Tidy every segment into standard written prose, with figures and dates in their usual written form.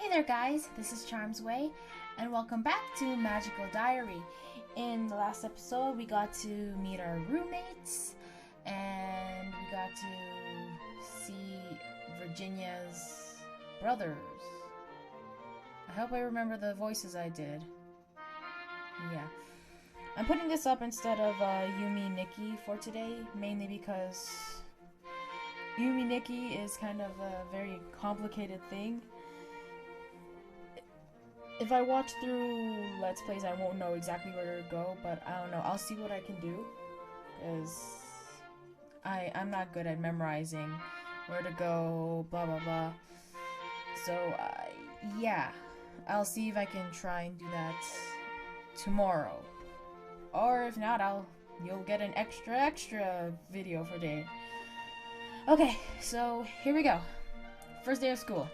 Hey there guys, this is CharmsWay, and welcome back to Magical Diary. In the last episode, we got to meet our roommates, and we got to see Virginia's brothers. I hope I remember the voices I did. Yeah. I'm putting this up instead of Yumi Nikki for today, mainly because Yumi Nikki is kind of a very complicated thing. If I watch through Let's Plays, I won't know exactly where to go, but I don't know. I'll see what I can do, because I'm not good at memorizing where to go, blah blah blah. So, yeah. I'll see if I can try and do that tomorrow. Or if not, you'll get an extra video for day. Okay, so here we go. First day of school.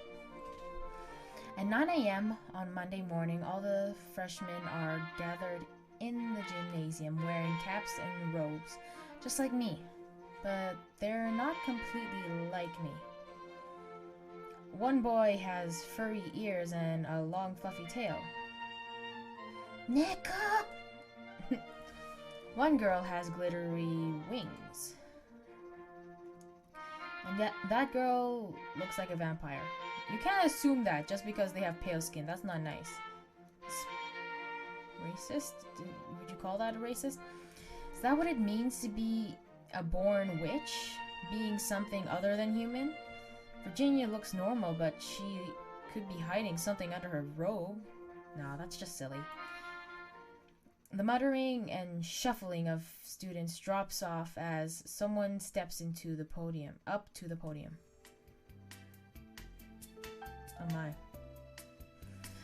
At 9 a.m. on Monday morning, all the freshmen are gathered in the gymnasium wearing caps and robes, just like me. But they're not completely like me. One boy has furry ears and a long fluffy tail. Nika! One girl has glittery wings. And that girl looks like a vampire. You can't assume that just because they have pale skin. That's not nice. Racist? Would you call that a racist? Is that what it means to be a born witch? Being something other than human? Virginia looks normal, but she could be hiding something under her robe. Nah, that's just silly. The muttering and shuffling of students drops off as someone steps up to the podium. Oh my.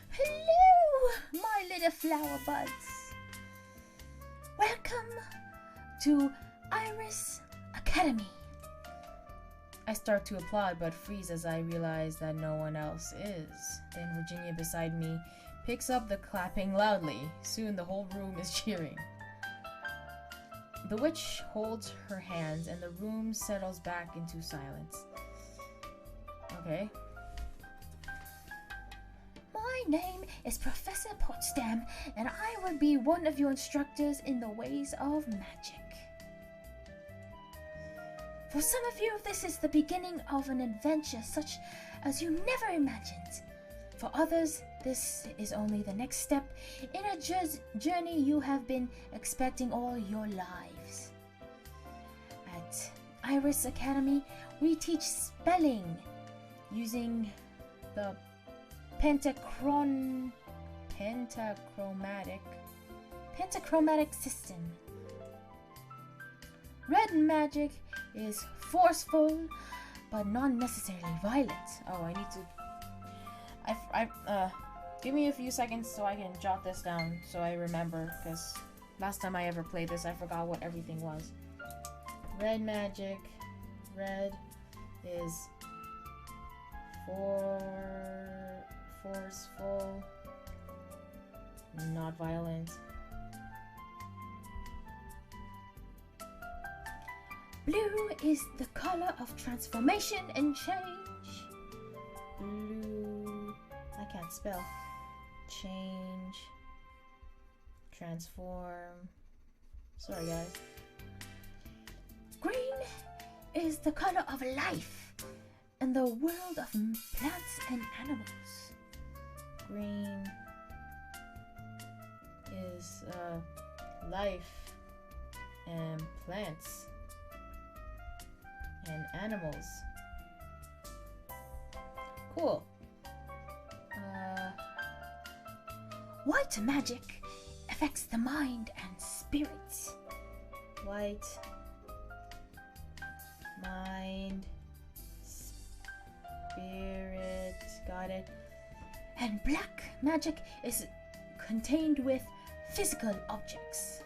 Hello, my little flower buds. Welcome to Iris Academy. I start to applaud but freeze as I realize that no one else is. Then Virginia beside me picks up the clapping loudly. Soon the whole room is cheering. The witch holds her hands and the room settles back into silence. Okay. My name is Professor Potsdam, and I will be one of your instructors in the ways of magic. For some of you, this is the beginning of an adventure such as you never imagined. For others, this is only the next step in a journey you have been expecting all your lives. At Iris Academy, we teach spelling using the pentachromatic system. Red magic is forceful, but not necessarily violent. Oh, I need to. Give me a few seconds so I can jot this down so I remember, because last time I ever played this, I forgot what everything was. Red magic. Red is forceful, not violent. Blue is the color of transformation and change. Blue, I can't spell. Change, transform. Sorry guys. Green is the color of life and the world of plants and animals. Green is life and plants and animals. Cool. White magic affects the mind and spirit. White mind, spirit, got it. And black magic is contained with physical objects.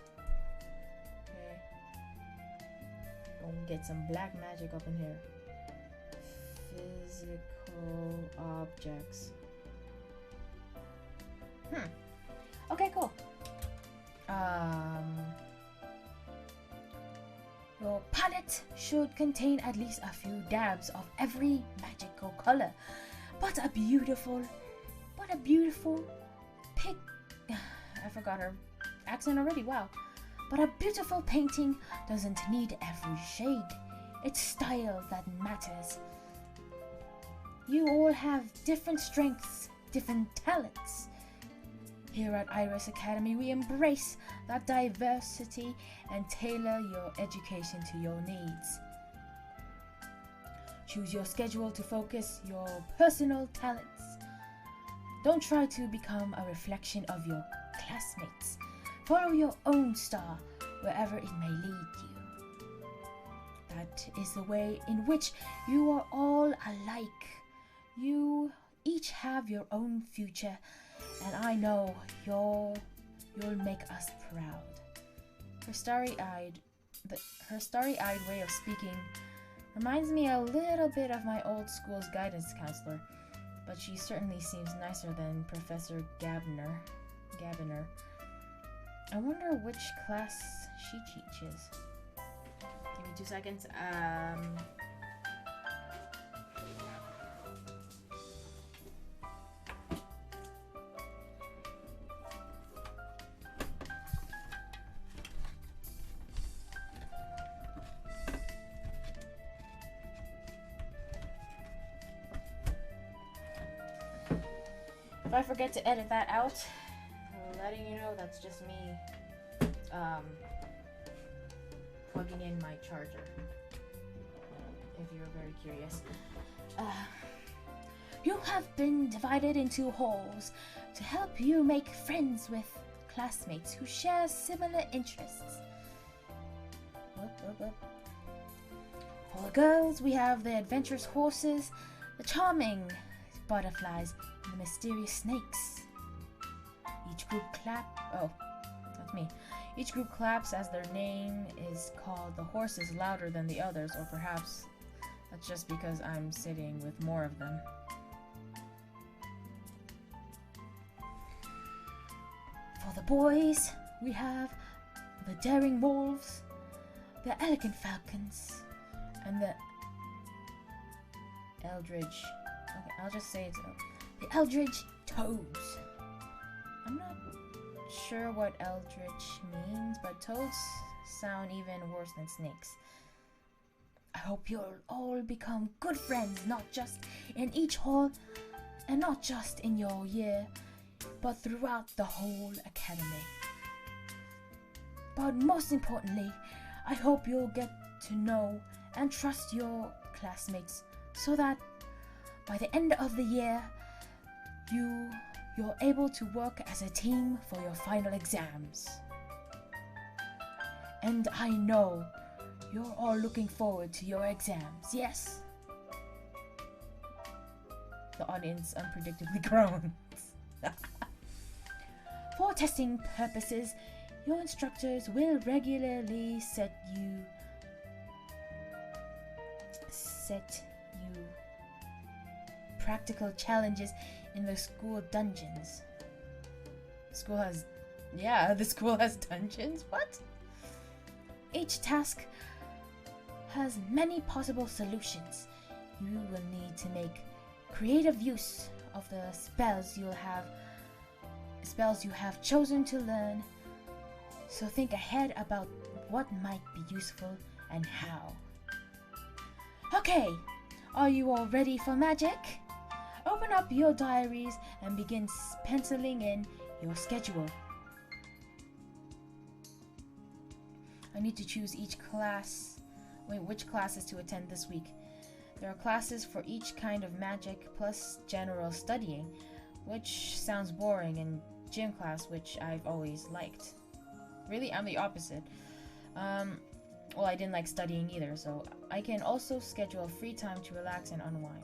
Okay. Gonna get some black magic up in here. Physical objects. Okay, cool. Your palette should contain at least a few dabs of every magical color, but a beautiful What a beautiful pic. I forgot her accent already, wow. But a beautiful painting doesn't need every shade. It's style that matters. You all have different strengths, different talents. Here at Iris Academy, we embrace that diversity and tailor your education to your needs. Choose your schedule to focus your personal talents. Don't try to become a reflection of your classmates. Follow your own star wherever it may lead you. That is the way in which you are all alike. You each have your own future, and I know you'll make us proud. Her starry-eyed way of speaking reminds me a little bit of my old school's guidance counselor, but she certainly seems nicer than Professor Gabner. I wonder which class she teaches. Give me 2 seconds. If I forget to edit that out, letting you know that's just me plugging in my charger, if you're very curious. You have been divided into halls to help you make friends with classmates who share similar interests. For the girls, we have the adventurous horses, the charming butterflies, and the mysterious snakes. Each group Each group claps as their name is called. The horse is louder than the others, or perhaps that's just because I'm sitting with more of them. For the boys, we have the daring wolves, the elegant falcons, and the eldritch. Okay, I'll just say it's the eldritch toads. I'm not sure what eldritch means, but toads sound even worse than snakes. I hope you'll all become good friends, not just in each hall, and not just in your year, but throughout the whole academy. But most importantly, I hope you'll get to know and trust your classmates so that by the end of the year, you're able to work as a team for your final exams. And I know you're all looking forward to your exams, yes? The audience unpredictably groans. For testing purposes, your instructors will regularly set you practical challenges in the school dungeons. The school has dungeons? What? Each task has many possible solutions. You will need to make creative use of the spells you have chosen to learn. So think ahead about what might be useful and how. Okay, are you all ready for magic? Open up your diaries and begin penciling in your schedule. I need to choose which classes to attend this week. There are classes for each kind of magic plus general studying, which sounds boring, and gym class, which I've always liked. Really, I'm the opposite. Well, I didn't like studying either, so I can also schedule free time to relax and unwind.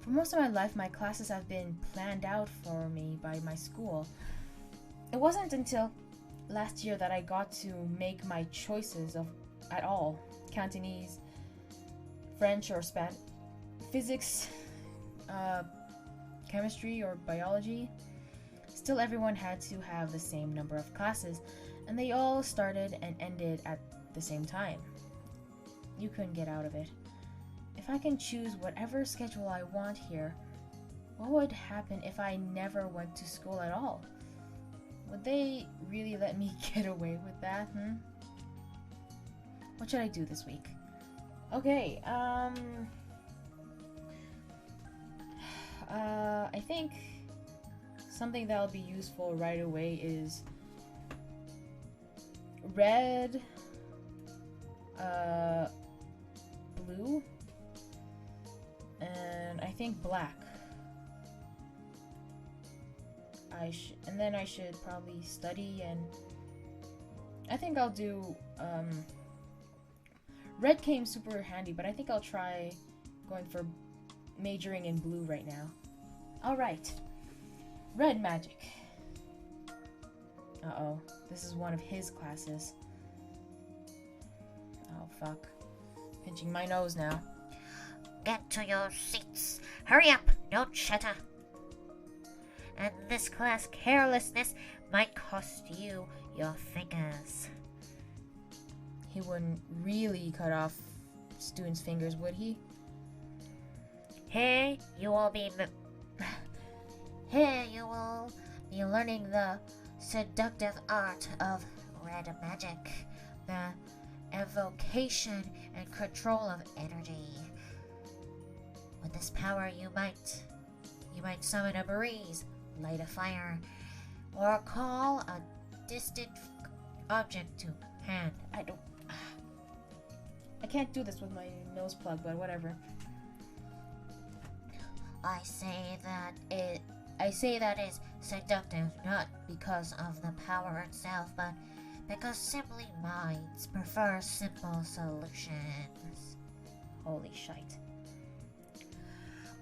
For most of my life, my classes have been planned out for me by my school. It wasn't until last year that I got to make my choices at all. Cantonese, French or Spanish, physics, chemistry or biology. Still, everyone had to have the same number of classes, and they all started and ended at the same time. You couldn't get out of it. If I can choose whatever schedule I want here, What would happen if I never went to school at all? Would they really let me get away with that, What should I do this week? Okay, I think something that'll be useful right away is red, blue, and I think black. And then I should probably study, and I think I'll do, red came super handy, but I think I'll try going for majoring in blue right now. Alright. Red magic. Uh-oh. This is one of his classes. Oh, fuck. Pinching my nose now. Get to your seats. Hurry up, don't chatter. And this class carelessness might cost you your fingers. He wouldn't really cut off students' fingers, would he? Here you will be learning the seductive art of red magic, the evocation and control of energy. With this power, you might summon a breeze, light a fire, or call a distant object to hand. I can't do this with my nose plug, but whatever. I say that is seductive, not because of the power itself, but because simply minds prefer simple solutions. Holy shite.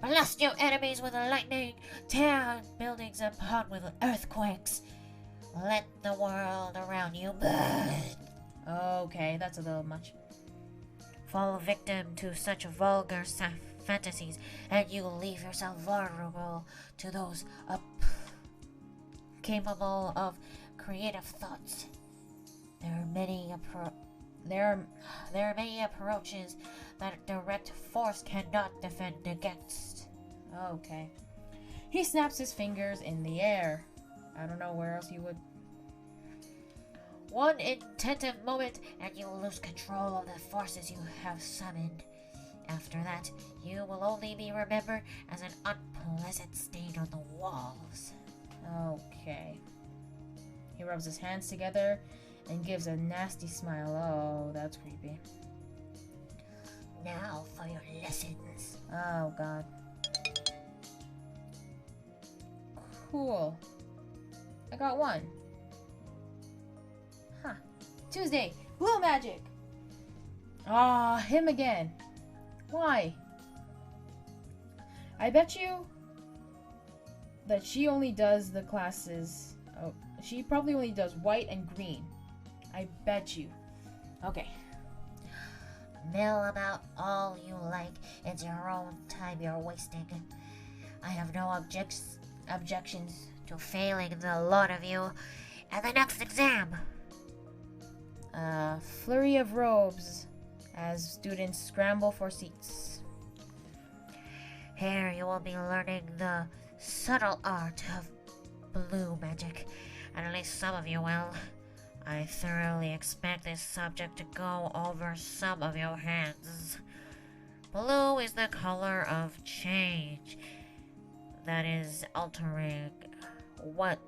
Blast your enemies with lightning, tear buildings apart with earthquakes. Let the world around you burn. Okay, that's a little much. Fall victim to such vulgar fantasies, and you leave yourself vulnerable to those capable of creative thoughts. There are many approaches that direct force cannot defend against. Okay. He snaps his fingers in the air. I don't know where else he would. One intensive moment and you lose control of the forces you have summoned. After that, you will only be remembered as an unpleasant stain on the walls. Okay. He rubs his hands together and gives a nasty smile. Oh, that's creepy. Now for your lessons. Oh, God. Cool. I got one. Huh. Tuesday. Blue magic. Ah, him again. Why? I bet you that she only does the classes. Oh, she probably only does white and green. I bet you. Okay. Mill about all you like. It's your own time you're wasting. I have no objections to failing the lot of you at the next exam. Flurry of robes as students scramble for seats. Here you will be learning the subtle art of blue magic. At least some of you will. I thoroughly expect this subject to go over some of your heads. Blue is the color of change. That is altering what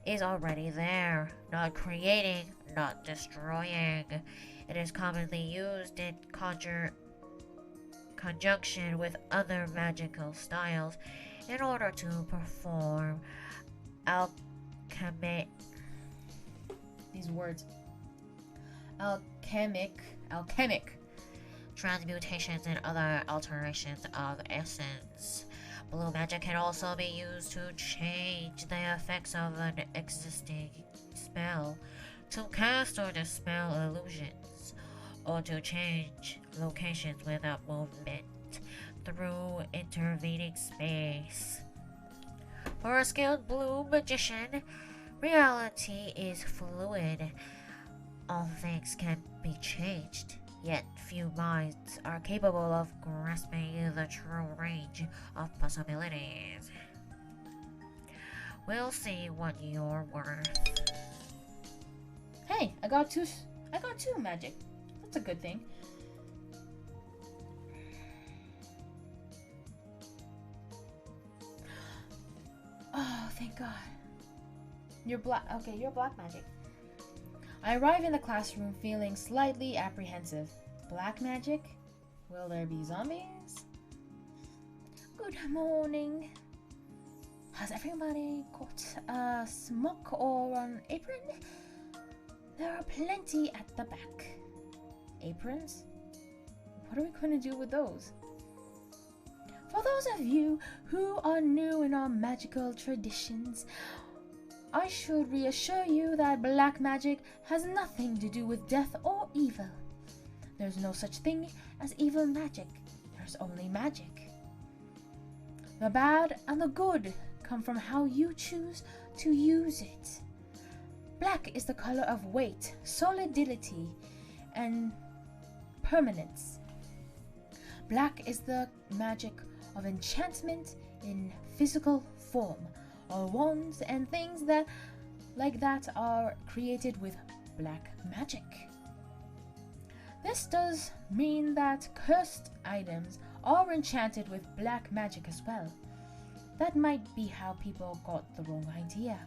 is already there, not creating, not destroying. It is commonly used in conjunction with other magical styles in order to perform alchemic transmutations and other alterations of essence. Blue magic can also be used to change the effects of an existing spell, to cast or dispel illusions, or to change locations without movement through intervening space. For a skilled blue magician, reality is fluid. All things can be changed, Yet few minds are capable of grasping the true range of possibilities. We'll see what you're worth. Hey, I got two magic. That's a good thing. Oh, thank God. You're black. Okay, you're black magic. I arrive in the classroom feeling slightly apprehensive. Black magic? Will there be zombies? Good morning. Has everybody got a smock or an apron? There are plenty at the back. Aprons? What are we going to do with those? For those of you who are new in our magical traditions, I should reassure you that black magic has nothing to do with death or evil. There's no such thing as evil magic. There's only magic. The bad and the good come from how you choose to use it. Black is the color of weight, solidity, and permanence. Black is the magic of enchantment in physical form. All wands and things that like that are created with black magic. This does mean that cursed items are enchanted with black magic as well. That might be how people got the wrong idea.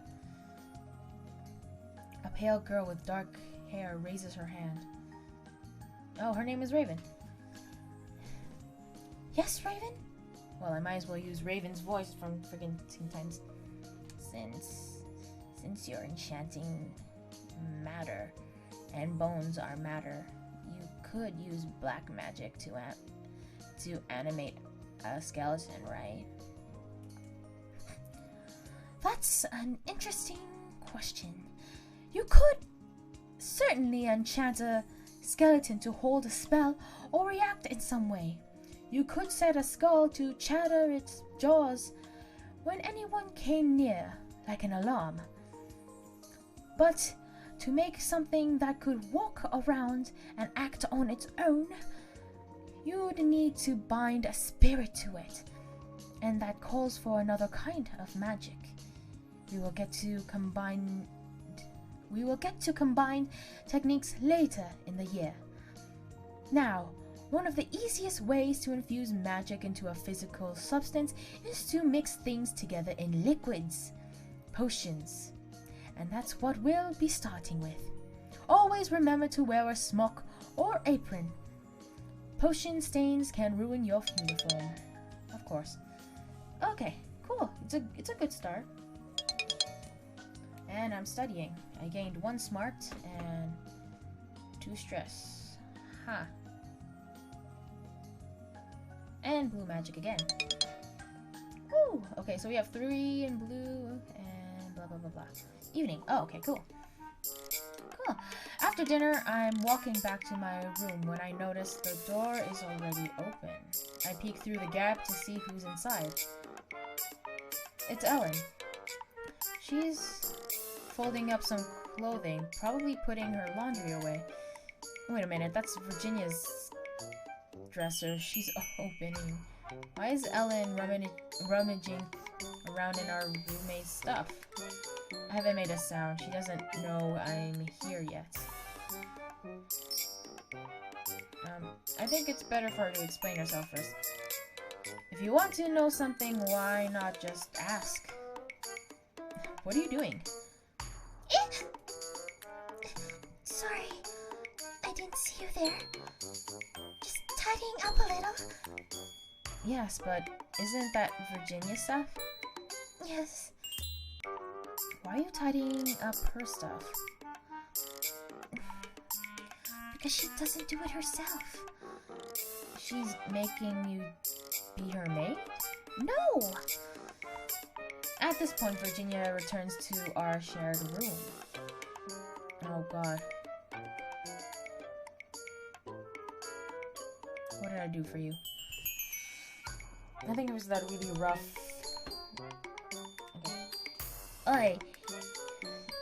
A pale girl with dark hair raises her hand. Oh, her name is Raven. Yes, Raven? Well, I might as well use Raven's voice from friggin' Teen Titans. Since you're enchanting matter, and bones are matter, you could use black magic to animate a skeleton, right? That's an interesting question. You could certainly enchant a skeleton to hold a spell or react in some way. You could set a skull to chatter its jaws when anyone came near, like an alarm. But to make something that could walk around and act on its own, you'd need to bind a spirit to it, and that calls for another kind of magic. We will get to combine techniques later in the year. Now, one of the easiest ways to infuse magic into a physical substance is to mix things together in liquids, potions, and that's what we'll be starting with. Always remember to wear a smock or apron. Potion stains can ruin your uniform, of course. Okay, cool. It's a good start. And I'm studying. I gained 1 smart and 2 stress. Huh. And blue magic again. Woo! Okay, so we have 3 in blue and blah blah blah blah. Evening. Oh, okay, cool. Cool. After dinner, I'm walking back to my room when I notice the door is already open. I peek through the gap to see who's inside. It's Ellen. She's folding up some clothing, probably putting her laundry away. Wait a minute, that's Virginia's dresser. She's opening. Why is Ellen rummaging around in our roommate's stuff? I haven't made a sound. She doesn't know I'm here yet. I think it's better for her to explain herself first. If you want to know something, why not just ask? What are you doing? Sorry, I didn't see you there. Just tidying up a little. Yes, but isn't that Virginia stuff? Yes. Why are you tidying up her stuff? Because she doesn't do it herself. She's making you be her maid? No! At this point, Virginia returns to our shared room. Oh god. What did I do for you? I think it was that really rough... Okay. Oi!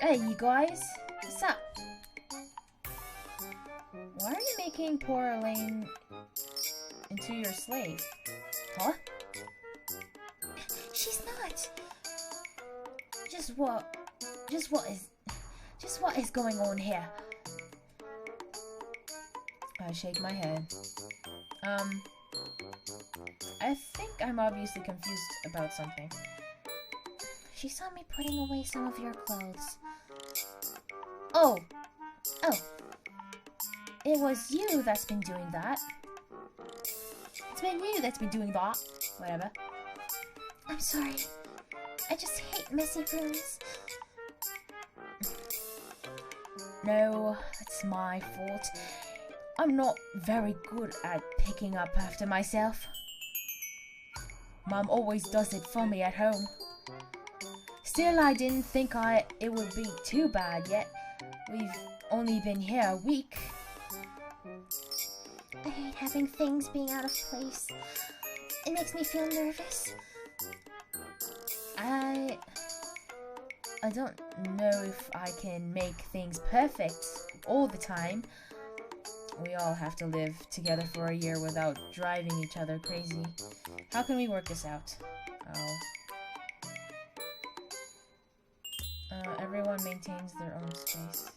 Hey, you guys! What's up? Why are you making poor Elaine into your slave? Huh? She's not. Just what is going on here? I shake my head. I think I'm obviously confused about something. She saw me putting away some of your clothes. Oh! It was you that's been doing that. It's been you that's been doing that. Whatever. I'm sorry. I just hate messy rooms. No, it's my fault. I'm not very good at picking up after myself. Mum always does it for me at home. Still, I didn't think it would be too bad yet. We've only been here a week. I hate having things being out of place. It makes me feel nervous. I don't know if I can make things perfect all the time. We all have to live together for a year without driving each other crazy. How can we work this out? Everyone maintains their own space.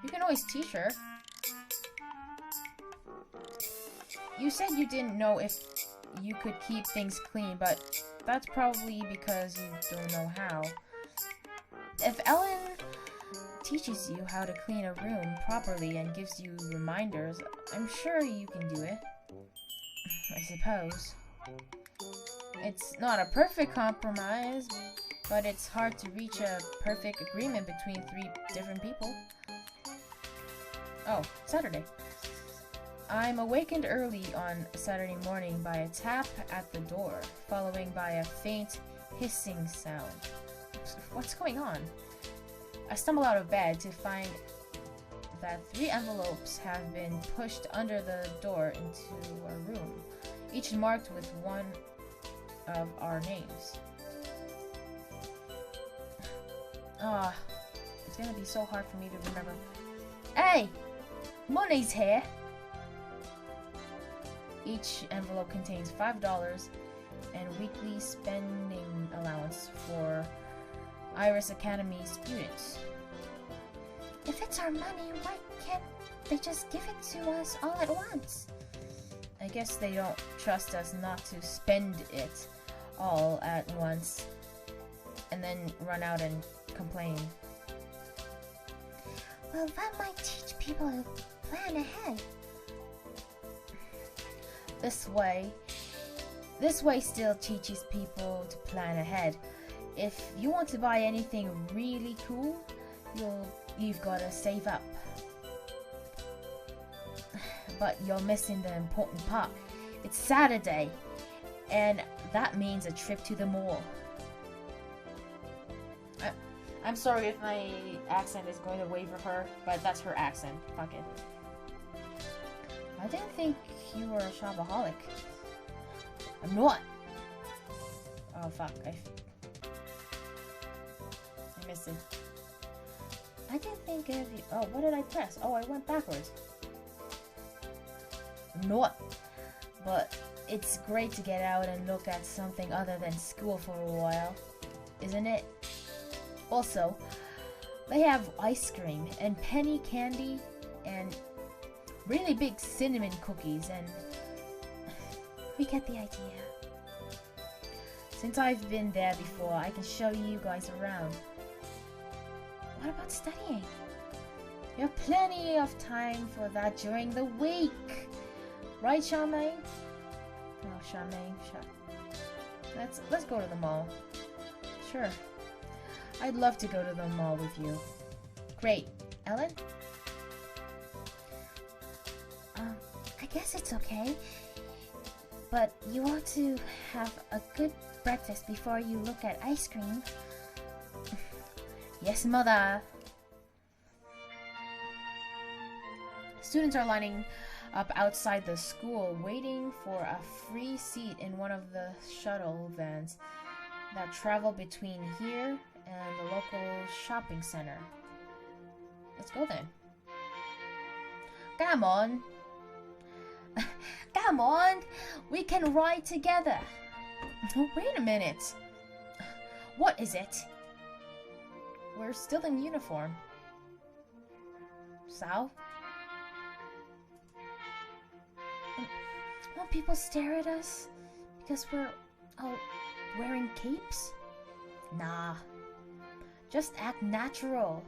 You can always teach her. You said you didn't know if you could keep things clean, but that's probably because you don't know how. If Ellen teaches you how to clean a room properly and gives you reminders, I'm sure you can do it. I suppose. It's not a perfect compromise, but it's hard to reach a perfect agreement between 3 different people. Oh, Saturday. I'm awakened early on Saturday morning by a tap at the door, following by a faint hissing sound. What's going on? I stumble out of bed to find that 3 envelopes have been pushed under the door into a room, each marked with one of our names. It's gonna be so hard for me to remember. Hey! Money's here! Each envelope contains $5 and weekly spending allowance for Iris Academy students. If it's our money, why can't they just give it to us all at once? I guess they don't trust us not to spend it all at once and then run out and complain. Well, that might teach people to plan ahead. This way still teaches people to plan ahead. If you want to buy anything really cool, you've got to save up. But you're missing the important part. It's Saturday, and that means a trip to the mall. I'm sorry if my accent is going to waver her, but that's her accent. Fuck it. I didn't think you were a shopaholic. I'm not. Oh fuck, I missed it. I didn't think of you. Oh, what did I press? Oh, I went backwards. I'm not. But it's great to get out and look at something other than school for a while, isn't it? Also, they have ice cream and penny candy and really big cinnamon cookies, and We get the idea. since I've been there before, I can show you guys around. What about studying? You have plenty of time for that during the week. Right, Charmaine? Oh, Charmaine, let's go to the mall. Sure. I'd love to go to the mall with you. Great. Ellen? I guess it's okay. But you want to have a good breakfast before you look at ice cream. Yes, mother. Students are lining up outside the school, waiting for a free seat in one of the shuttle vans that travel between here and the local shopping center. Let's go then. Come on. Come on. We can ride together. Wait a minute. What is it? We're still in uniform. So? Won't people stare at us because we're all wearing capes? Nah. Just act natural.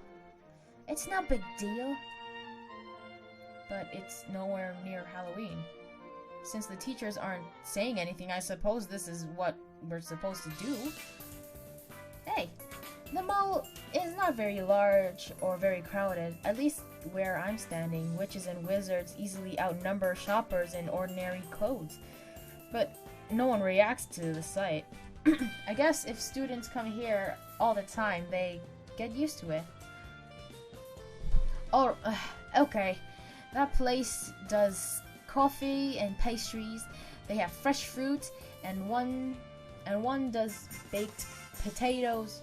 It's no big deal. But it's nowhere near Halloween. Since the teachers aren't saying anything, I suppose this is what we're supposed to do. Hey, the mall is not very large or very crowded, at least where I'm standing. Witches and wizards easily outnumber shoppers in ordinary clothes. But no one reacts to the sight. I guess if students come here all the time, they get used to it. Oh, okay. That place does coffee and pastries. They have fresh fruit, and one does baked potatoes.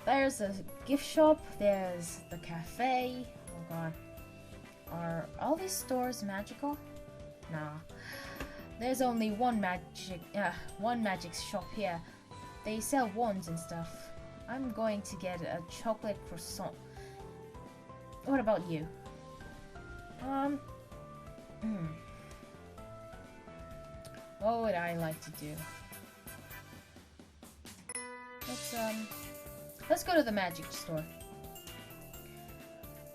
There's a gift shop. There's the cafe. Oh god, are all these stores magical? Nah. There's only one magic shop here. They sell wands and stuff. I'm going to get a chocolate croissant. What about you? What would I like to do? Let's go to the magic store.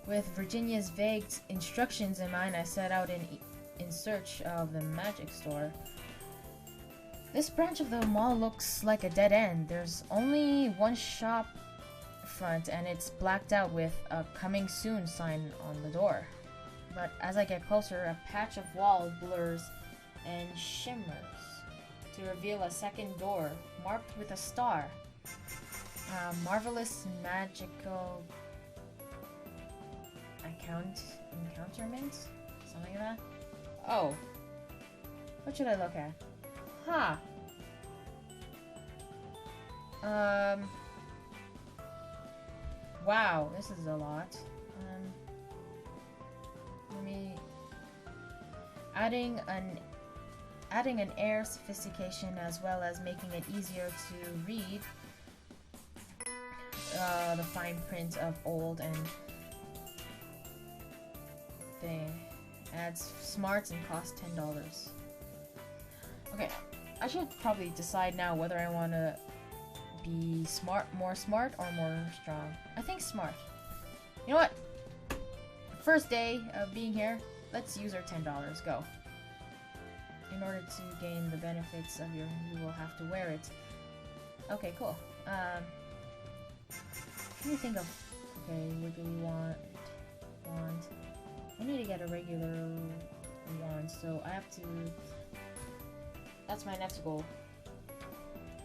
With Virginia's vague instructions in mind, I set out in search of the magic store. This branch of the mall looks like a dead end. There's only one shop front and it's blacked out with a "coming soon" sign on the door. But as I get closer, a patch of wall blurs and shimmers to reveal a second door marked with a star. Marvelous magical encounterment? Something like that? Oh. What should I look at? Huh. Wow, this is a lot. Adding an air sophistication as well as making it easier to read the fine print of old and thing adds smarts and costs $10. Okay, I should probably decide now whether I want to be more smart or more strong. I think smart. You know what? First day of being here, let's use our $10. Go. In order to gain the benefits of you will have to wear it. Okay, cool. Let me think of. Okay, what do we want? I need to get a regular wand, so I have to. That's my next goal.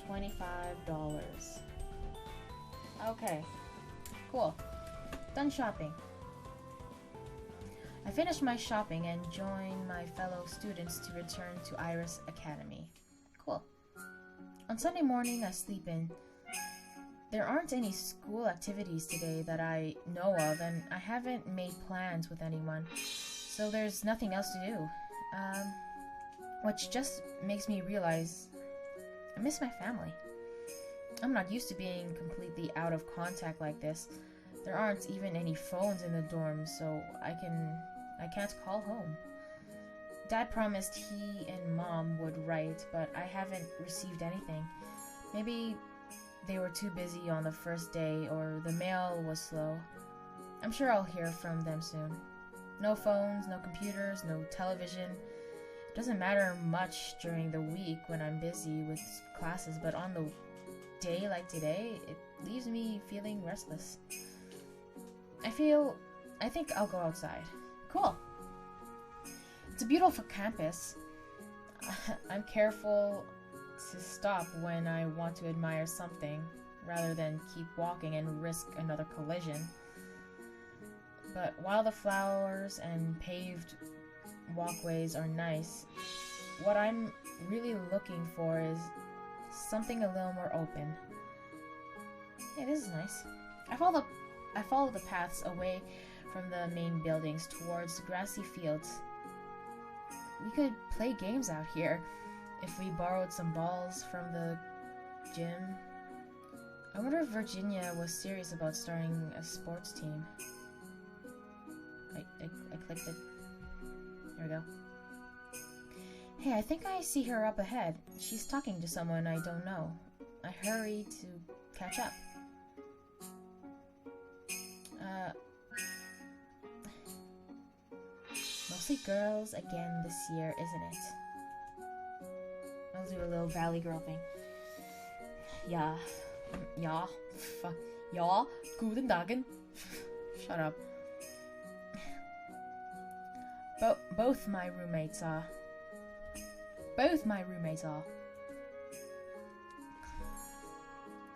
$25. Okay, cool. Done shopping. I finished my shopping and joined my fellow students to return to Iris Academy. Cool. On Sunday morning, I sleep in. There aren't any school activities today that I know of, and I haven't made plans with anyone, so there's nothing else to do. Which just makes me realize I miss my family. I'm not used to being completely out of contact like this. There aren't even any phones in the dorms, so I can't call home. Dad promised he and Mom would write, but I haven't received anything. Maybe they were too busy on the first day, or the mail was slow. I'm sure I'll hear from them soon. No phones, no computers, no television. It doesn't matter much during the week when I'm busy with classes, but on the day like today, it leaves me feeling restless. I think I'll go outside. Cool. It's a beautiful campus. I'm careful to stop when I want to admire something, rather than keep walking and risk another collision. But while the flowers and paved walkways are nice, what I'm really looking for is something a little more open. Hey, this is nice. I follow the paths away from the main buildings towards the grassy fields. We could play games out here if we borrowed some balls from the gym. I wonder if Virginia was serious about starting a sports team. I clicked it. There we go. Hey, I think I see her up ahead. She's talking to someone I don't know. I hurry to catch up. Mostly girls again this year, isn't it? I'll do a little Valley Girl thing. Ja. Ja. Fuck. Ja. Guten Dagen. Shut up. Both my roommates are.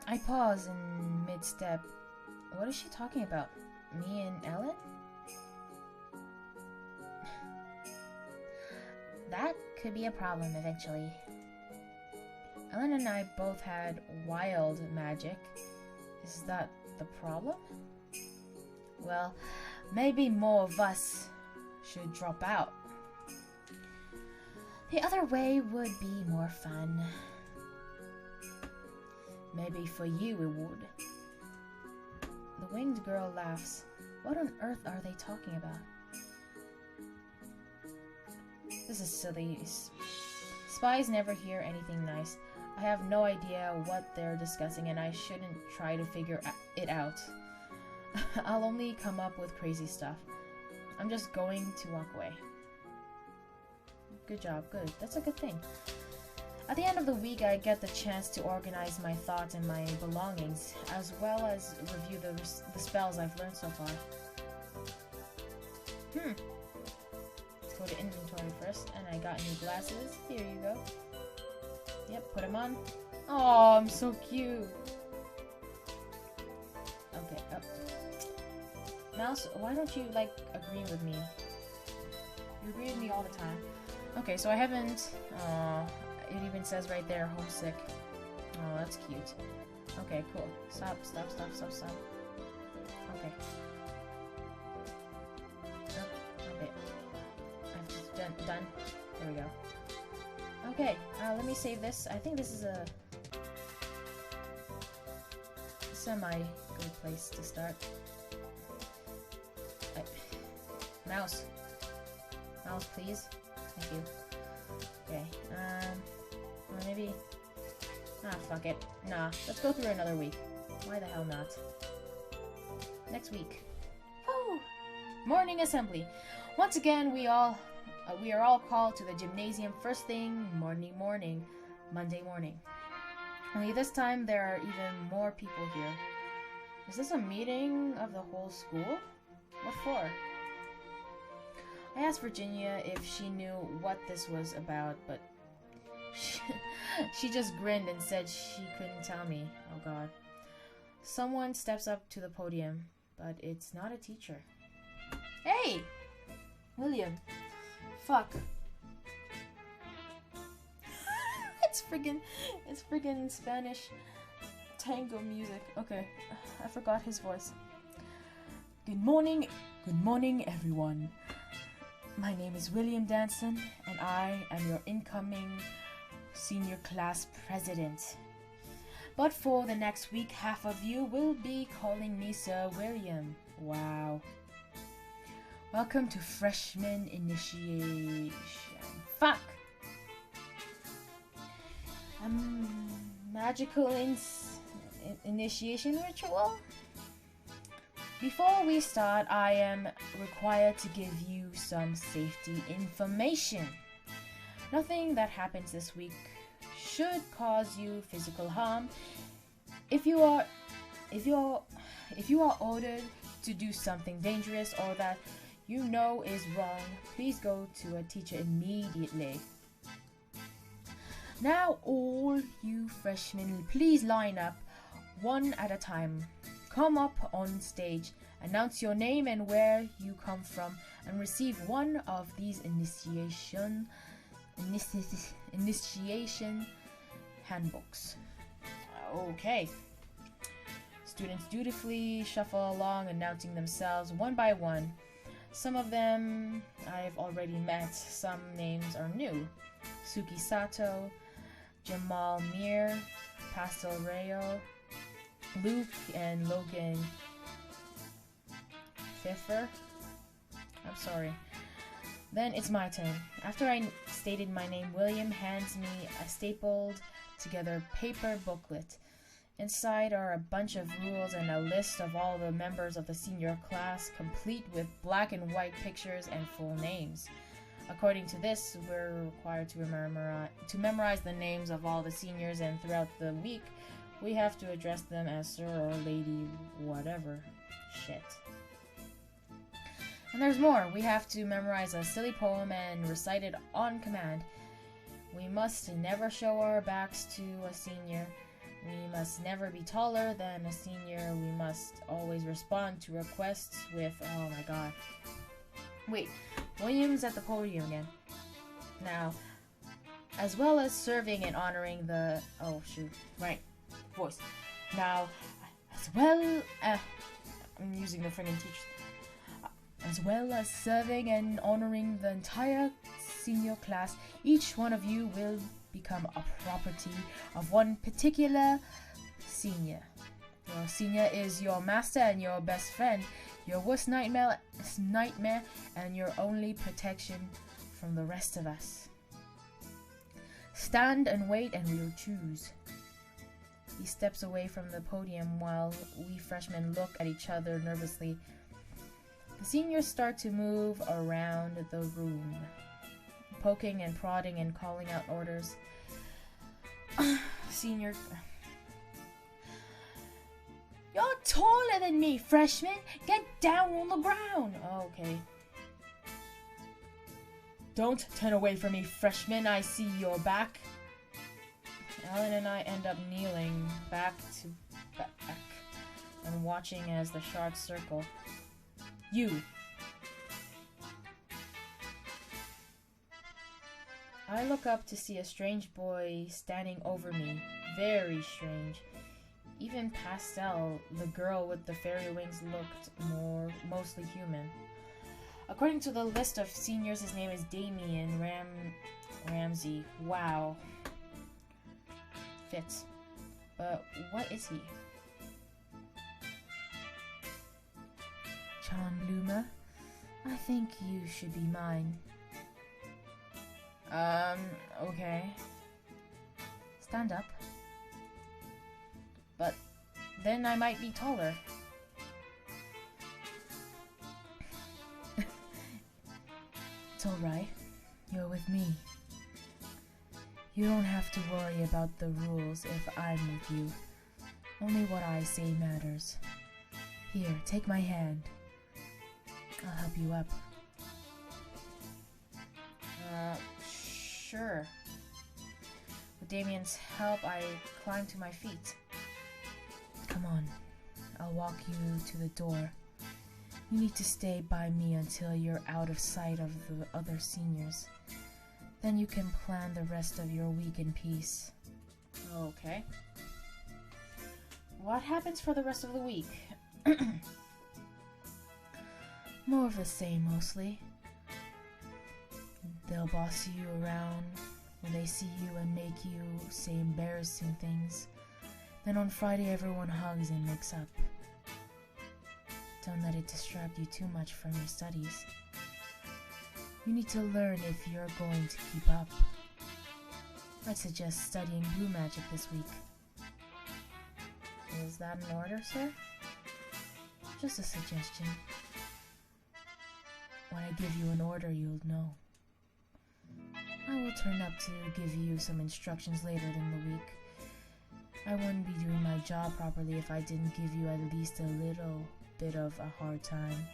I pause in mid-step. What is she talking about? Me and Ellen? That could be a problem eventually. Ellen and I both had wild magic. Is that the problem? Well, maybe more of us should drop out. The other way would be more fun. Maybe for you it would. The winged girl laughs. What on earth are they talking about? This is silly. Spies never hear anything nice. I have no idea what they're discussing and I shouldn't try to figure it out. I'll only come up with crazy stuff. I'm just going to walk away. Good job, good. That's a good thing. At the end of the week, I get the chance to organize my thoughts and my belongings, as well as review the spells I've learned so far. Let's go to inventory first, and I got new glasses. Here you go. Yep, put them on. Oh, I'm so cute. Okay, Mouse, why don't you, like, agree with me? You agree with me all the time. Okay, so I haven't, it even says right there, homesick. Oh, that's cute. Okay, cool. Stop. Okay. Okay. I've done. There we go. Okay, let me save this. I think this is a semi-good place to start. Mouse, please. Thank you. Okay, or maybe... fuck it. Nah, let's go through another week. Why the hell not? Next week. Woo! Morning assembly. Once again, we are all called to the gymnasium first thing Monday morning. Only this time, there are even more people here. Is this a meeting of the whole school? What for? I asked Virginia if she knew what this was about, but she just grinned and said she couldn't tell me. Oh god. Someone steps up to the podium, but it's not a teacher. Hey! William. Fuck. It's friggin' Spanish tango music. Okay, I forgot his voice. Good morning everyone. My name is William Danson, and I am your incoming senior class president. But for the next week, half of you will be calling me Sir William. Wow. Welcome to freshman initiation. Fuck! Magical initiation ritual? Before we start, I am required to give you some safety information. Nothing that happens this week should cause you physical harm. If you are ordered to do something dangerous or that you know is wrong, please go to a teacher immediately. Now all you freshmen, please line up one at a time. Come up on stage, announce your name and where you come from, and receive one of these initiation handbooks. Okay. Students dutifully shuffle along, announcing themselves one by one. Some of them I've already met, some names are new. Suki Sato, Jamal Mir, Pastel Rayo, Luke and Logan Pfeffer. I'm sorry. Then it's my turn. After I stated my name, William hands me a stapled together paper booklet. Inside are a bunch of rules and a list of all the members of the senior class, complete with black and white pictures and full names. According to this, we're required to memorize the names of all the seniors, and throughout the week, we have to address them as sir or lady whatever. Shit. And there's more. We have to memorize a silly poem and recite it on command. We must never show our backs to a senior. We must never be taller than a senior. We must always respond to requests with, oh my god. Wait, William's at the podium again. Now, as well as serving and honoring the, oh shoot, right, voice. Now, as well, I'm using the friggin' teacher. As well as serving and honoring the entire senior class, each one of you will become a property of one particular senior. Your senior is your master and your best friend, your worst nightmare and your only protection from the rest of us. Stand and wait and we'll choose. He steps away from the podium while we freshmen look at each other nervously. The seniors start to move around the room, poking and prodding and calling out orders. Senior... You're taller than me, freshman! Get down on the ground! Okay. Don't turn away from me, freshman. I see your back. Ellen and I end up kneeling back to back and watching as the sharks circle. You. I look up to see a strange boy standing over me. Very strange. Even Pastel, the girl with the fairy wings, looked mostly human. According to the list of seniors, his name is Damien Ramsey. Wow. Fits. But what is he? Charm Bloomer, I think you should be mine. Okay. Stand up. But then I might be taller. It's alright. You're with me. You don't have to worry about the rules if I'm with you. Only what I say matters. Here, take my hand. I'll help you up. Sure. With Damien's help, I climb to my feet. Come on. I'll walk you to the door. You need to stay by me until you're out of sight of the other seniors. Then you can plan the rest of your week in peace. Okay. What happens for the rest of the week? More of the same, mostly. They'll boss you around when they see you and make you say embarrassing things. Then on Friday, everyone hugs and makes up. Don't let it distract you too much from your studies. You need to learn if you're going to keep up. I'd suggest studying blue magic this week. Is that an order, sir? Just a suggestion. When I give you an order, you'll know. I will turn up to give you some instructions later in the week. I wouldn't be doing my job properly if I didn't give you at least a little bit of a hard time.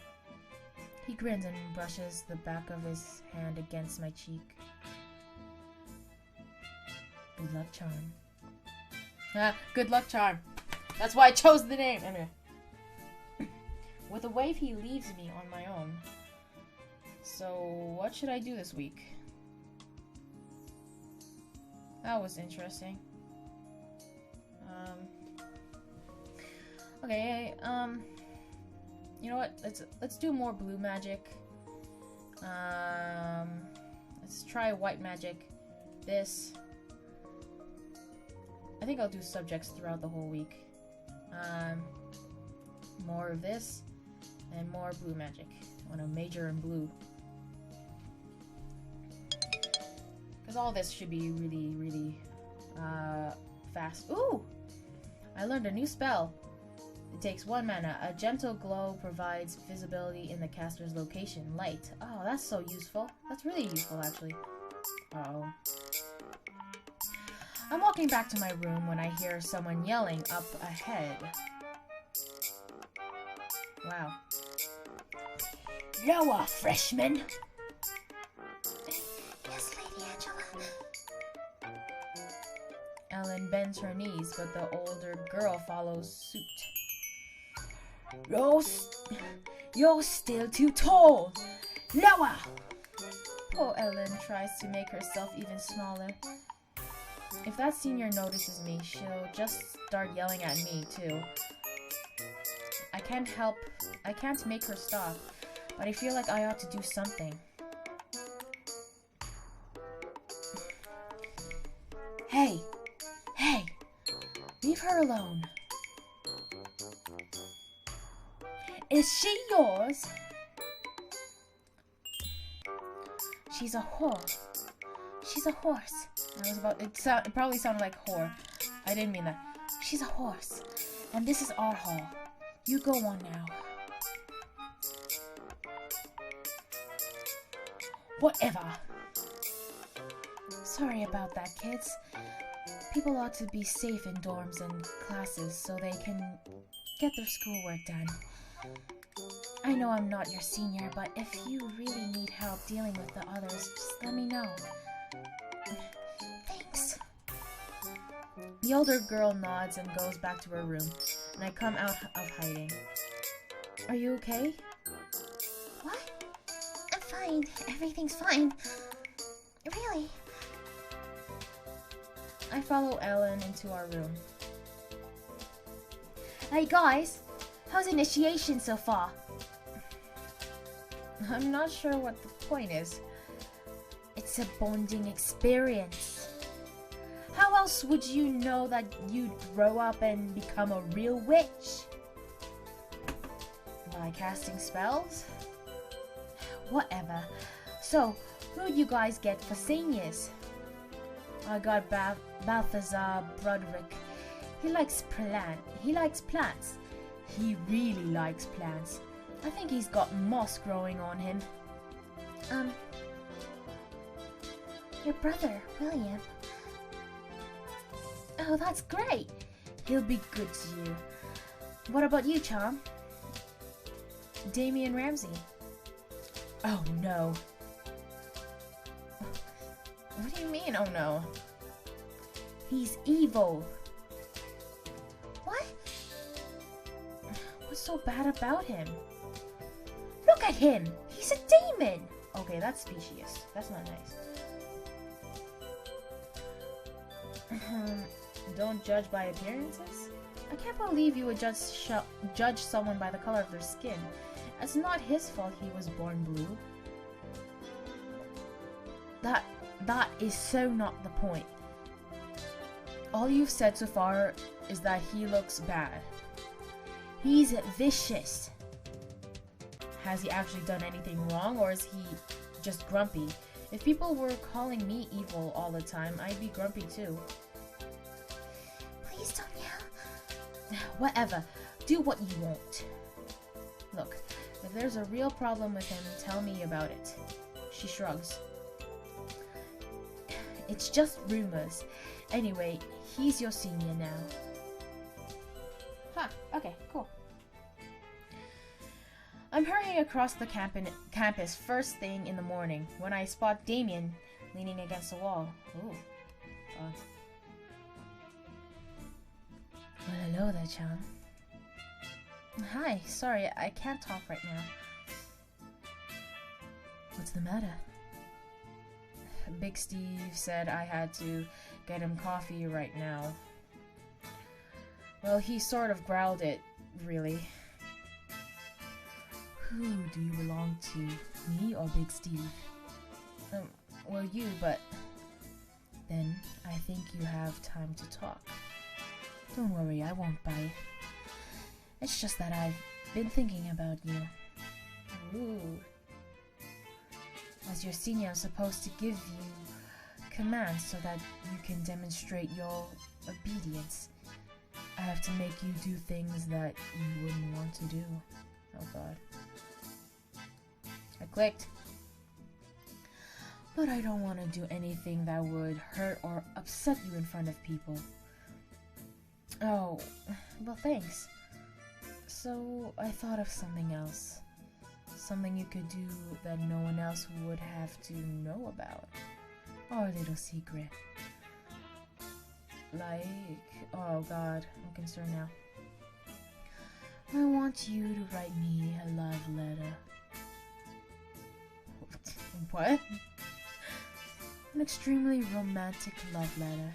He grins and brushes the back of his hand against my cheek. Good luck, Charm. Good luck, Charm. That's why I chose the name. Anyway. With a wave, he leaves me on my own. So, what should I do this week? That was interesting. Okay. Okay, you know what? Let's do more blue magic. Let's try white magic. This. I think I'll do subjects throughout the whole week. More of this, and more blue magic. I want to major in blue. Because all this should be really, really fast. Ooh! I learned a new spell. It takes 1 mana. A gentle glow provides visibility in the caster's location. Light. Oh, that's so useful. That's really useful, actually. Uh-oh. I'm walking back to my room when I hear someone yelling up ahead. Wow. Lower, freshman! Yes, Lady Angela. Ellen bends her knees, but the older girl follows suit. You're still too tall! Lower! Poor Ellen tries to make herself even smaller. If that senior notices me, she'll just start yelling at me, too. I can't make her stop, but I feel like I ought to do something. Hey! Hey! Leave her alone. Is she yours? She's a whore. She's a horse. It probably sounded like whore. I didn't mean that. She's a horse. And this is our hall. You go on now. Whatever. Sorry about that, kids. People ought to be safe in dorms and classes so they can get their schoolwork done. I know I'm not your senior, but if you really need help dealing with the others, just let me know. Thanks. The older girl nods and goes back to her room, and I come out of hiding. Are you okay? What? I'm fine. Everything's fine. Really? I follow Ellen into our room. Hey guys, how's initiation so far? I'm not sure what the point is. It's a bonding experience. How else would you know that you'd grow up and become a real witch? By casting spells? Whatever. So, who'd you guys get for seniors? I got Balthazar Broderick. He likes plants. He really likes plants. I think he's got moss growing on him. Your brother, William. Oh, that's great. He'll be good to you. What about you, Charm? Damian Ramsey. Oh no. What do you mean, oh no? He's evil. What? What's so bad about him? Look at him! He's a demon! Okay, that's specious. That's not nice. Don't judge by appearances? I can't believe you would just judge someone by the color of their skin. It's not his fault he was born blue. That is so not the point. All you've said so far is that he looks bad. He's vicious. Has he actually done anything wrong, or is he just grumpy? If people were calling me evil all the time, I'd be grumpy too. Please don't yell. Whatever. Do what you want. Look, if there's a real problem with him, tell me about it. She shrugs. It's just rumors. Anyway, he's your senior now. Huh, okay, cool. I'm hurrying across the campus first thing in the morning when I spot Damien leaning against the wall. Ooh. Well, hello there, Charm. Hi, sorry, I can't talk right now. What's the matter? Big Steve said I had to get him coffee right now. Well, he sort of growled it really. Who do you belong to, me or Big Steve? Well, you, but then I think you have time to talk. Don't worry, I won't bite. It's just that I've been thinking about you. Ooh. As your senior, I'm supposed to give you commands so that you can demonstrate your obedience. I have to make you do things that you wouldn't want to do. Oh god. I clicked. But I don't want to do anything that would hurt or upset you in front of people. Oh, well thanks. So I thought of something else. Something you could do that no one else would have to know about. Our little secret. Like, oh god, I'm concerned now. I want you to write me a love letter. What? An extremely romantic love letter.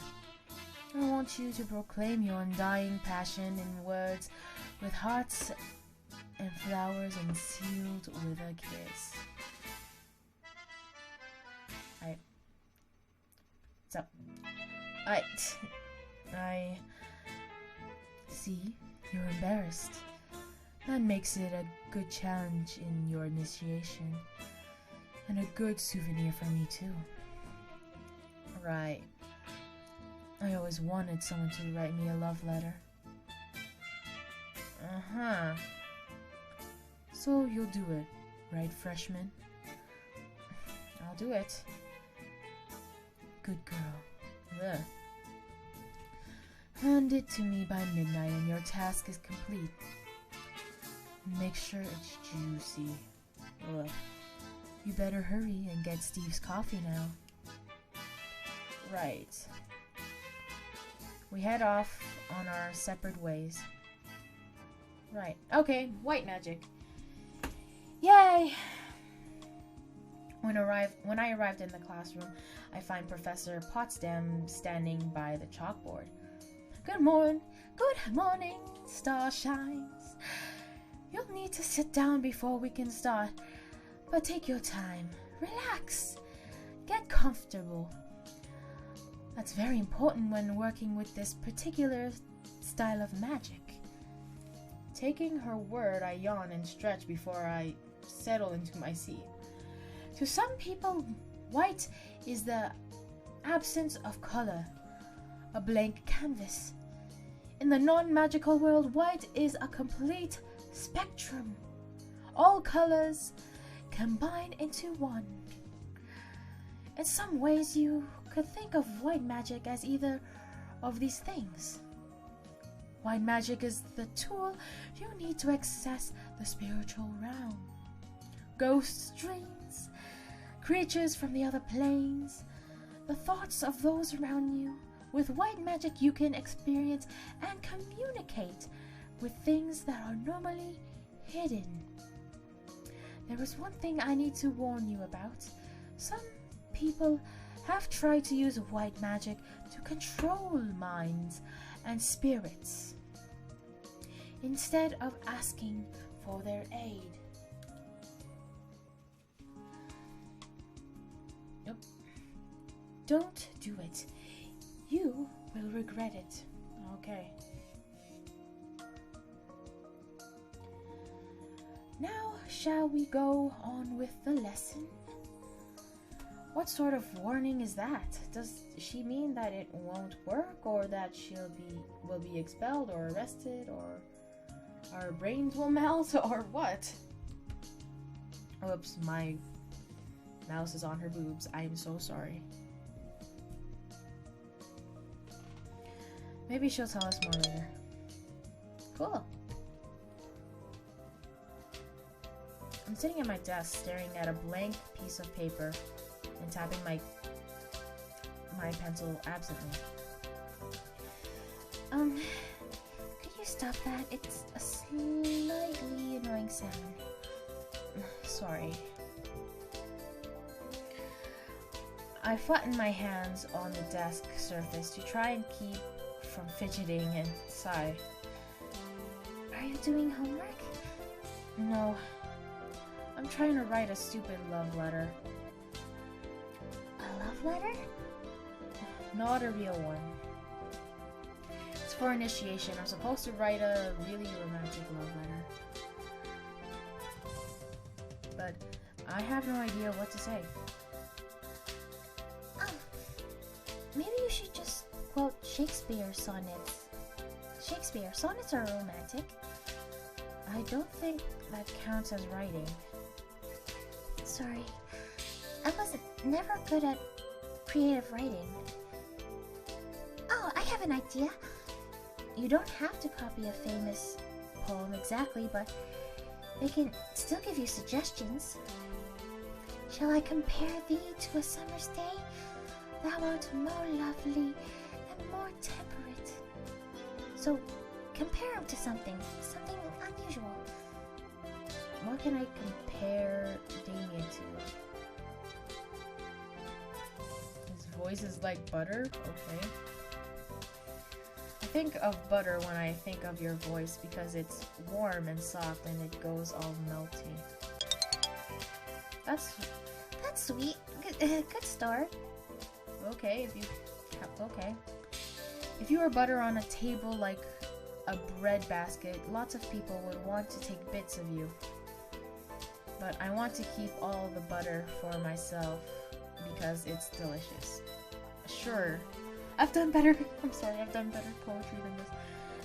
I want you to proclaim your undying passion in words with hearts and flowers and sealed with a kiss. I see you're embarrassed. That makes it a good challenge in your initiation. And a good souvenir for me too. Right. I always wanted someone to write me a love letter. Uh-huh. So you'll do it, right, freshman? I'll do it. Good girl. Ugh. Hand it to me by midnight and your task is complete. Make sure it's juicy. Ugh. You better hurry and get Steve's coffee now. Right. We head off on our separate ways. Right. Okay, white magic. Yay! When I arrived in the classroom, I find Professor Potsdam standing by the chalkboard. Good morning, star shines. You'll need to sit down before we can start, but take your time, relax, get comfortable. That's very important when working with this particular style of magic. Taking her word, I yawn and stretch before I settle into my seat. To some people, white is the absence of color, a blank canvas. In the non-magical world, white is a complete spectrum. All colors combined into one. In some ways, you could think of white magic as either of these things. White magic is the tool you need to access the spiritual realm. Ghosts, dreams, creatures from the other planes, the thoughts of those around you. With white magic, you can experience and communicate with things that are normally hidden. There is one thing I need to warn you about. Some people have tried to use white magic to control minds and spirits, instead of asking for their aid. Nope. Don't do it. You will regret it. Okay. Now, shall we go on with the lesson? What sort of warning is that? Does she mean that it won't work, or that will be expelled or arrested, or our brains will melt, or what? Oops, my mouse is on her boobs. I am so sorry. Maybe she'll tell us more later. Cool. I'm sitting at my desk staring at a blank piece of paper and tapping my pencil absently. Could you stop that? It's a slightly annoying sound. Sorry. I flatten my hands on the desk surface to try and keep from fidgeting and sigh. Are you doing homework? No. I'm trying to write a stupid love letter. A love letter? Not a real one. It's for initiation. I'm supposed to write a really romantic love letter. But I have no idea what to say. Oh, maybe you should just quote Shakespeare sonnets. Shakespeare sonnets are romantic. I don't think that counts as writing. Sorry, I was never good at creative writing. Oh, I have an idea. You don't have to copy a famous poem exactly, but they can still give you suggestions. Shall I compare thee to a summer's day? Thou art more lovely and more temperate. So, compare them to something unusual. What can I compare Damien to? His voice is like butter? Okay. I think of butter when I think of your voice because it's warm and soft and it goes all melty. That's sweet. Good start. Okay, okay. If you were butter on a table like a bread basket, lots of people would want to take bits of you. But I want to keep all the butter for myself because it's delicious. Sure, I've done better. I'm sorry, I've done better poetry than this.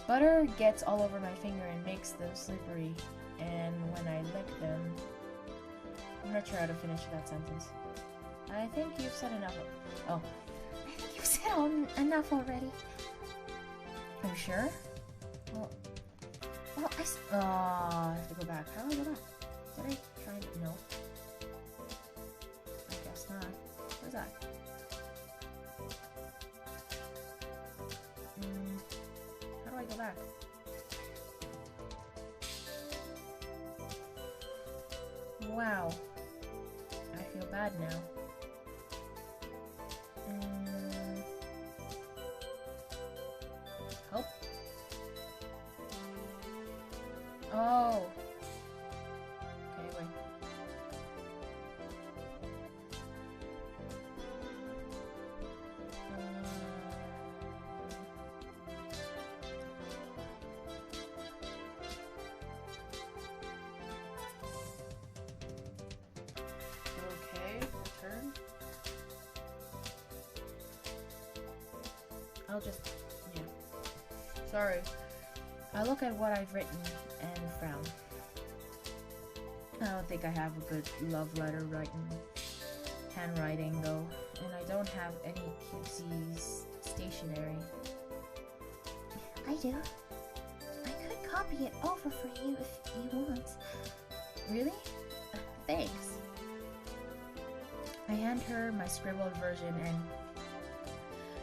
Butter gets all over my finger and makes them slippery. And when I lick them, I'm not sure how to finish that sentence. I think you've said enough. Oh, I think you've said enough already. Are you sure? Well, I have to go back. How do I go back? Did I try? No. I guess not. Where's that? How do I go back? Wow. I feel bad now. Help? Oh. Okay, wait. Okay, return. I'll just, yeah. Sorry. I look at what I've written and frown. I don't think I have a good love letter handwriting though, and I don't have any cutesy stationery. I do. I could copy it over for you if you want. Really? Thanks. I hand her my scribbled version and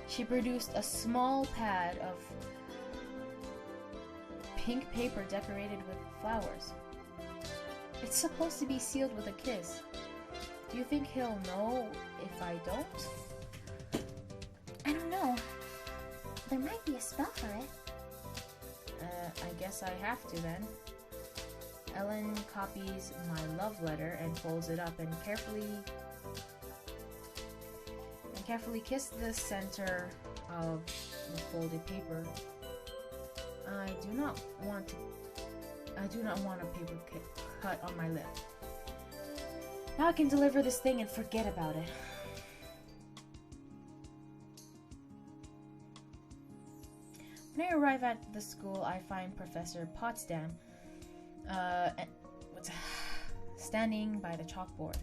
she produced a small pad of pink paper decorated with flowers. It's supposed to be sealed with a kiss. Do you think he'll know if I don't? I don't know. There might be a spell for it. I guess I have to then. Ellen copies my love letter and folds it up and carefully kiss the center of the folded paper. I do not want a paper cut on my lip. Now I can deliver this thing and forget about it. When I arrive at the school, I find Professor Potsdam standing by the chalkboard.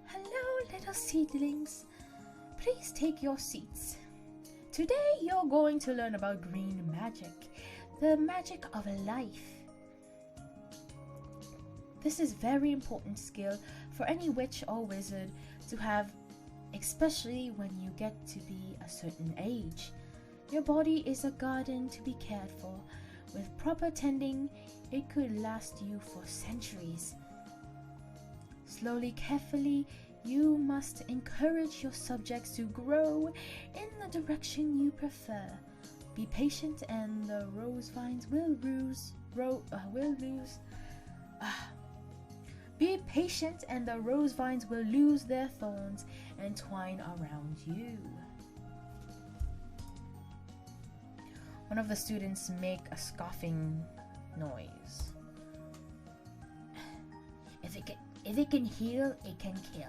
Hello, little seedlings. Please take your seats. Today you're going to learn about green magic, the magic of life. This is very important skill for any witch or wizard to have, especially when you get to be a certain age. Your body is a garden to be cared for. With proper tending, it could last you for centuries. Slowly, carefully, you must encourage your subjects to grow in the direction you prefer. Be patient and the rose vines will lose. Be patient and the rose vines will lose their thorns and twine around you. One of the students make a scoffing noise. If it can heal, it can kill.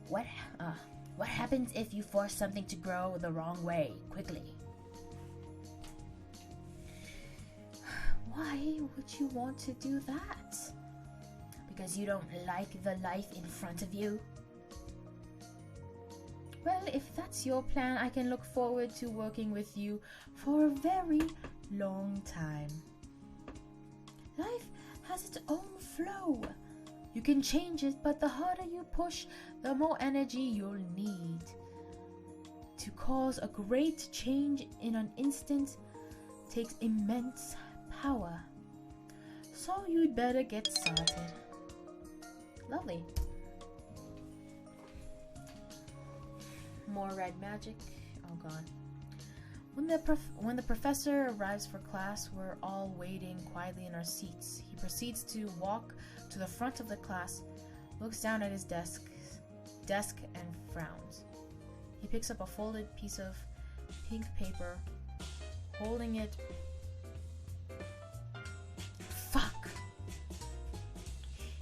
What happens if you force something to grow the wrong way quickly? Why would you want to do that? Because you don't like the life in front of you? Well, if that's your plan, I can look forward to working with you for a very long time. Life has its own flow. You can change it, but the harder you push, the more energy you'll need. To cause a great change in an instant takes immense power. So you'd better get started. Lovely. More red magic. Oh god. When the professor arrives for class, we're all waiting quietly in our seats. He proceeds to walk to the front of the class, looks down at his desk and frowns. He picks up a folded piece of pink paper, holding it. Fuck!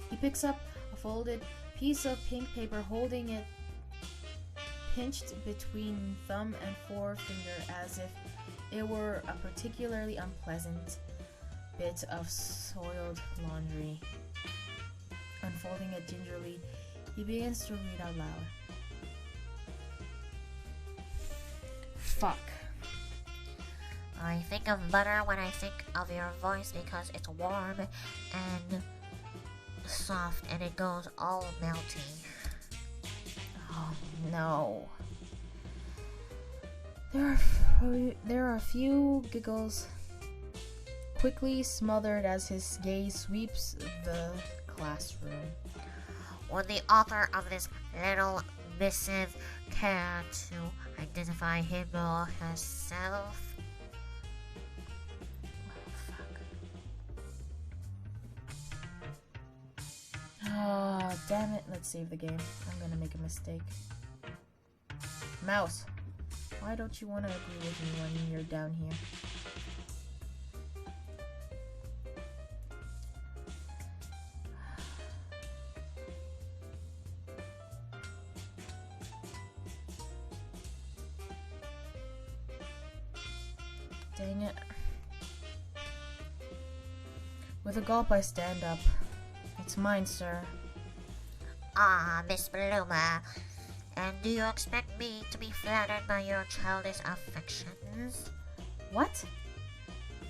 He picks up a folded piece of pink paper, holding it pinched between thumb and forefinger as if it were a particularly unpleasant bit of soiled laundry. Unfolding it gingerly, he begins to read out loud. Fuck. I think of butter when I think of your voice because it's warm and soft and it goes all melty. Oh no. There are a few giggles quickly smothered as his gaze sweeps the classroom. Would the author of this little missive care to identify him or herself? Oh, damn it. Let's save the game. I'm gonna make a mistake. Mouse, why don't you want to agree with me when you're down here? Dang it. With a gulp, I stand up. It's mine, sir. Ah, Miss Bloomer. And do you expect me to be flattered by your childish affections? What?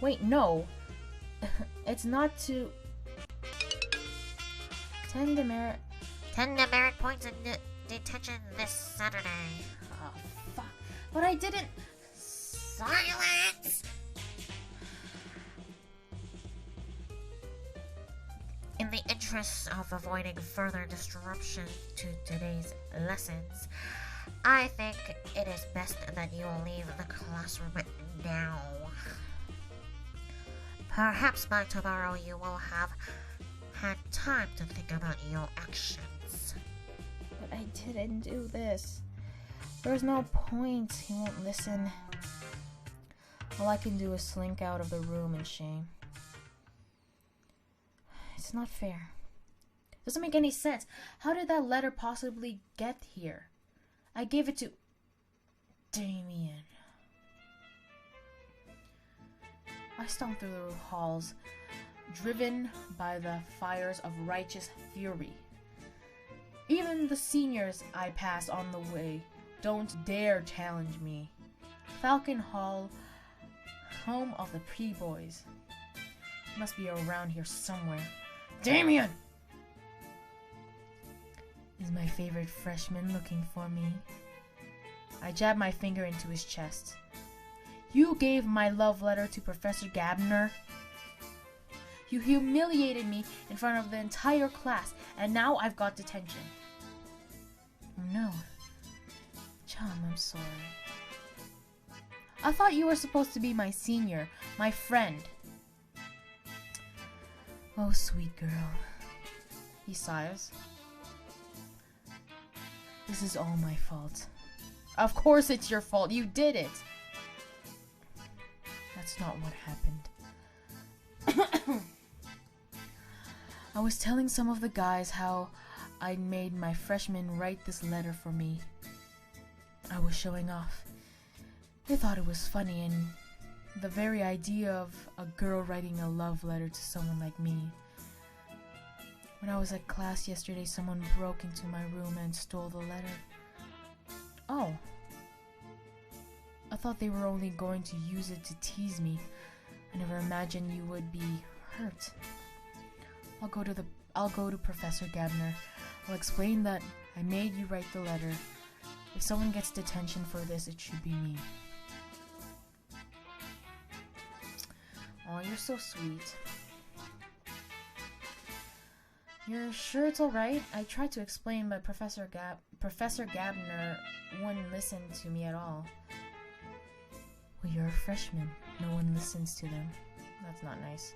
Wait, no. It's not to... 10 demerit... 10 demerit points in detention this Saturday. Oh, fuck. But I didn't... Silence! In the interests of avoiding further disruption to today's lessons, I think it is best that you leave the classroom now. Perhaps by tomorrow you will have had time to think about your actions. But I didn't do this. There's no point. He won't listen. All I can do is slink out of the room in shame. It's not fair. Doesn't make any sense. How did that letter possibly get here? I gave it to Damien. I stomped through the halls, driven by the fires of righteous fury. Even the seniors I pass on the way don't dare challenge me. Falcon Hall, home of the Pre-Boys. Must be around here somewhere. Damien! Is my favorite freshman looking for me? I jab my finger into his chest. You gave my love letter to Professor Gabner. You humiliated me in front of the entire class, and now I've got detention. Oh no. Chum, I'm sorry. I thought you were supposed to be my senior, my friend. Oh, sweet girl. He sighs. This is all my fault. Of course it's your fault. You did it. That's not what happened. I was telling some of the guys how I made my freshmen write this letter for me. I was showing off. They thought it was funny, and the very idea of a girl writing a love letter to someone like me. When I was at class yesterday, someone broke into my room and stole the letter. Oh. I thought they were only going to use it to tease me. I never imagined you would be hurt. I'll go to Professor Gabner. I'll explain that I made you write the letter. If someone gets detention for this, it should be me. Oh, you're so sweet. You're sure it's alright? I tried to explain, but Professor Gabner wouldn't listen to me at all. Well, you're a freshman. No one listens to them. That's not nice.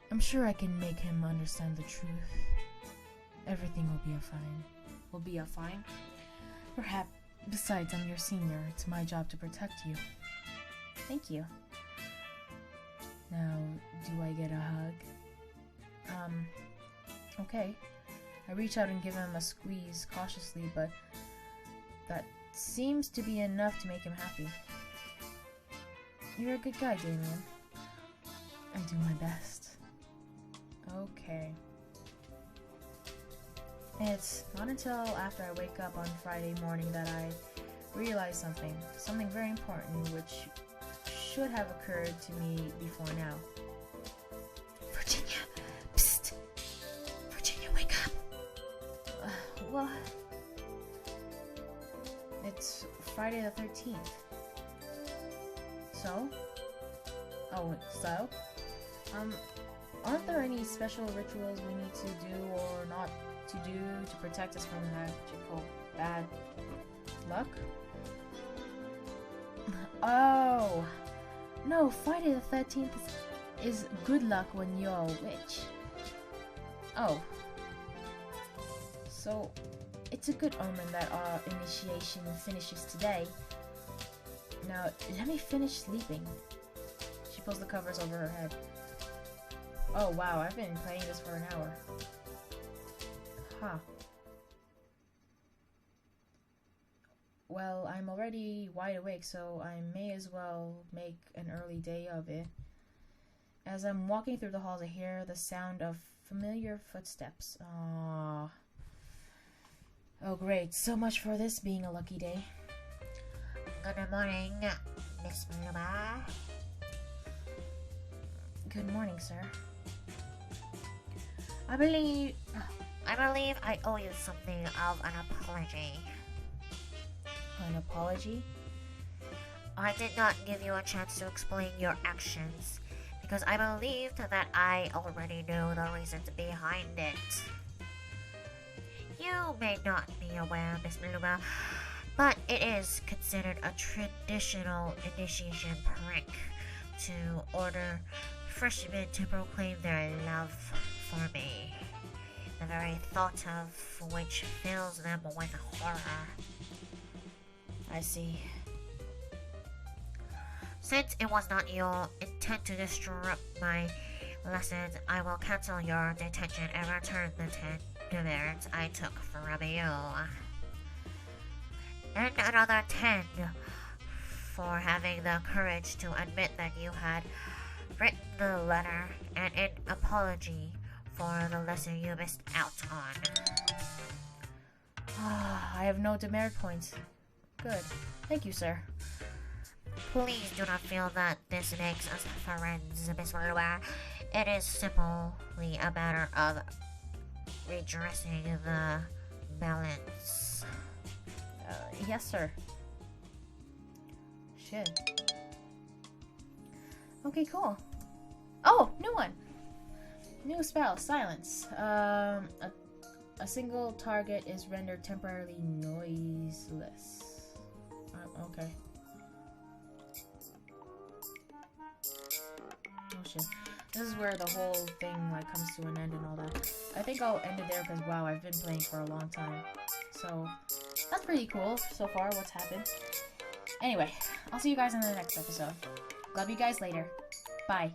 I'm sure I can make him understand the truth. Everything will be fine. Will be fine? Perhaps. Besides, I'm your senior. It's my job to protect you. Thank you. Now, do I get a hug? Okay. I reach out and give him a squeeze cautiously, but that seems to be enough to make him happy. You're a good guy, Damien. I do my best. Okay. It's not until after I wake up on Friday morning that I realize something very important, which should have occurred to me before now. Virginia! Psst! Virginia, wake up! What? It's Friday the 13th. So? Oh, so? Aren't there any special rituals we need to do or not to do to protect us from magical bad luck? Oh! No, Friday the 13th is good luck when you're a witch. Oh. So, it's a good omen that our initiation finishes today. Now, let me finish sleeping. She pulls the covers over her head. Oh wow, I've been playing this for an hour. Huh. Well, I'm already wide awake, so I may as well make an early day of it. As I'm walking through the halls, I hear the sound of familiar footsteps. Aww. Oh great, so much for this being a lucky day. Good morning, Miss Luba. Good morning, sir. I believe I owe you something of an apology. An apology? I did not give you a chance to explain your actions because I believed that I already knew the reasons behind it. You may not be aware, Miss Luba, but it is considered a traditional initiation prank to order freshmen to proclaim their love for me, the very thought of which fills them with horror. I see. Since it was not your intent to disrupt my lessons, I will cancel your detention and return the 10 demerits I took from you. And another 10 for having the courage to admit that you had written the letter, and an apology for the lesson you missed out on. I have no demerit points. Good. Thank you, sir. Please do not feel that this makes us friends, Miss Luba. It is simply a matter of redressing the balance. Yes, sir. Shit. Okay, cool. Oh, new one! New spell, silence. A single target is rendered temporarily noiseless. Okay. explanation. This is where the whole thing like comes to an end and all that. I think I'll end it there because wow, I've been playing for a long time. So that's pretty cool so far what's happened. Anyway, I'll see you guys in the next episode. Love you guys later. Bye.